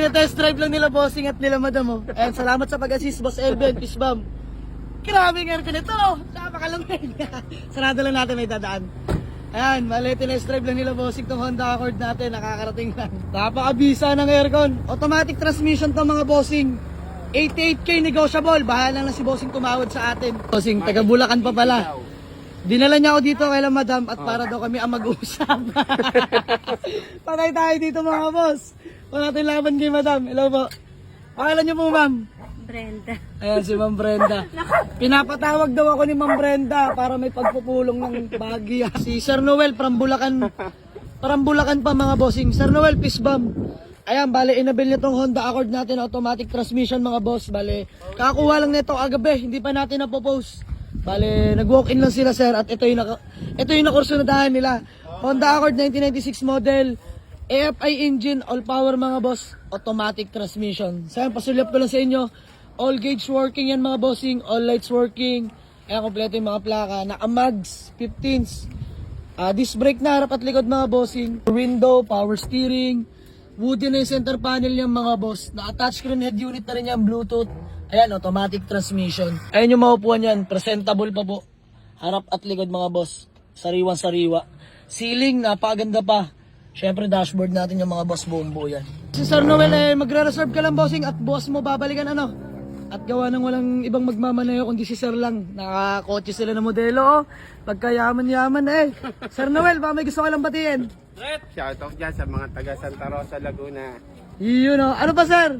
Tina-test drive lang nila bossing at nila madam oh. And salamat sa pag-assist boss Elben, Fishbam. Grabe ng aircon ito oh. Napakalamig. Sarado lang natin may dadaan. Ayan, mali tina-test drive lang nila bossing tong Honda Accord natin, nakakarating lang. Napakabisa ng aircon. Automatic transmission to mga bossing. 88k negotiable, bahala lang si bossing tumawad sa atin. Bossing, taga Bulacan pa pala. Dinala niya ako dito kay madam at para daw kami ang mag-uusap. Patay tayo dito mga boss. Wala natin laban kay madam. Hello po. Pakailan niyo po ma'am? Brenda. Ayan si ma'am Brenda. Pinapatawag daw ako ni ma'am Brenda para may pagpupulong ng bagya. Si Sir Noel from Bulacan. From Bulacan pa mga bossing. Sir Noel, peace bomb. Ayan, bale, inabil niya tong Honda Accord natin, automatic transmission mga boss. Bale, kakuha lang nito agabi, hindi pa natin na-post. Bale, nag-walk-in lang sila sir at ito yung nakursunadahan nila. Honda Accord 1996 model, AFI engine, all power mga boss, automatic transmission. Sa'yo, pasulyap ko lang sa inyo, all gauge working yan mga bossing, all lights working. Ayan, kompleto yung mga plaka, naka-mags, 15s. Disc brake na harap at likod mga bossing, window, power steering, woody na yung center panel niya mga boss. Naka-touchscreen head unit na rin yan, Bluetooth. Ayan, automatic transmission. Ayan yung maupuan yan, presentable pa po. Harap at likod mga boss. Sariwa-sariwa. Ceiling, napakaganda pa. Syempre dashboard natin yung mga boss, buong buo yan. Si Sir Noel, magre-reserve ka lang bossing at boss mo babalikan ano. At gawa ng walang ibang magmamanayo kundi si Sir lang. Nakakotse sila ng modelo oh. Pagkayaman-yaman Sir Noel, ba may gusto ka lang batiin? Shoutout dyan sa mga taga Santa Rosa, Laguna. Yun o. Ano pa sir?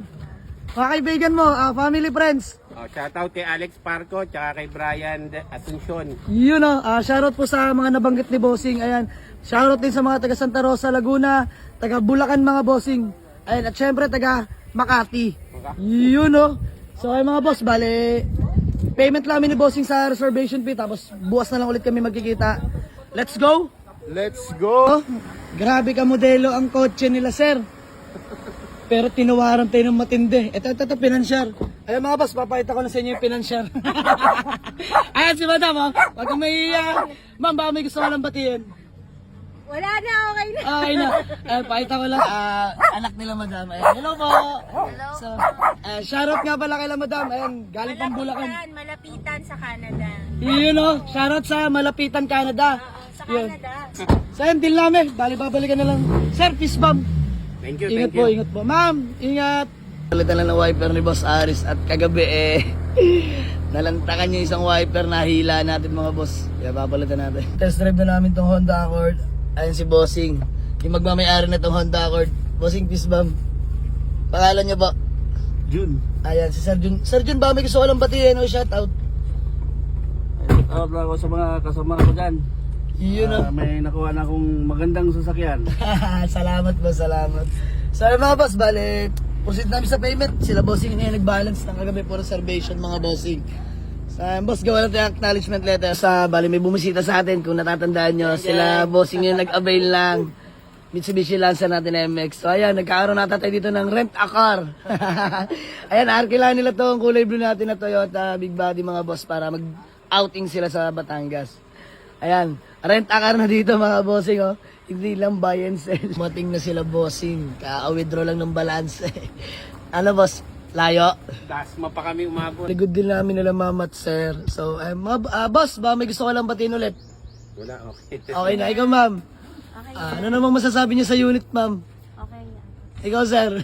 Mga kaibigan mo, family, friends. Shoutout kay Alex Parco, tsaka kay Brian Asuncion. Yun o. Shoutout po sa mga nabanggit ni Bossing. Ayan. Shoutout din sa mga taga Santa Rosa, Laguna, taga Bulacan mga Bossing. Ayan. At syempre taga Makati. Yun o. So ay mga boss, bale, payment lang ni Bossing sa reservation fee. Tapos bukas na lang ulit kami magkikita. Let's go! Let's go! Grabe ka modelo ang kotse nila sir. Pero tinawaran tayo ng matindi. Ito, pinansyar. Ayan mga boss, papakita ko na sa inyo yung pinansyar. Ayan si madam oh. Huwag kang mahihiya. Ma'am, baka may gusto ka lang batiin. Wala na, okay na. Okay na. Ayan, pakita ko lang. Anak nila madam. Ayan, hello po. Hello. So, shoutout nga pala kay madam. Ayan, galing pang Bulacan. Malapitan sa Canada. Yun oh, shoutout sa Malapitan, Canada. Sa Yun. Canada. So ayan, deal namin. Babalikan na lang. Sir, peace bomb. Thank you, Ingat thank po, you. ingat po. Ma'am, ingat. Palitan lang ng wiper ni Boss Aris at kagabi nalantakan yung isang wiper na hila natin mga boss. Kaya papalitan natin. Test drive na namin tong Honda Accord. Ayan si Bossing. Yung magmamayari na tong Honda Accord. Bossing, peace bomb. Pangalan niya ba? June. Ayan, si Sir Jun. Sir Jun, ba may gusto ko lang batiin o shoutout? Shoutout ako sa mga kasama ko dyan. Yun o. May nakuha na akong magandang sasakyan. Salamat po, salamat. So mga boss, bale, proceed namin sa payment. Sila Bossing na yung nag-balance ng kagabi for reservation mga Bossing. So boss, gawa natin yung acknowledgement letter. Sa bale, may bumisita sa atin kung natatandaan nyo. Sila Bossing yung nag-avail lang. Mitsubishi Lancer natin MX. So ayan, nagkakaroon natin tayo dito ng rent a car. Ayan, arkila nila to ang kulay blue natin na Toyota Big Body mga boss para mag-outing sila sa Batangas. Ayan, rent a car na dito mga bossing oh. Hindi lang buy and sell. Mating na sila bossing. Ka-withdraw lang ng balance. Ano boss? Layo? Dasma pa kami umabot. Ligod din namin nila mama at sir. So, boss, ba may gusto ko lang batiin ulit? Wala, okay. Okay na, ikaw ma'am. Okay. Ano namang masasabi niyo sa unit ma'am? Okay na. Ikaw sir,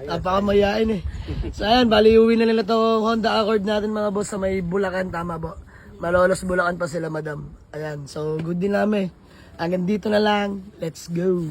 napakamayain So ayan, bali uwi na nila to Honda Accord natin mga boss sa may Bulacan, tama po. Malolos Bulacan pa sila madam. Ayan, so good din namin. Hanggang dito na lang, let's go.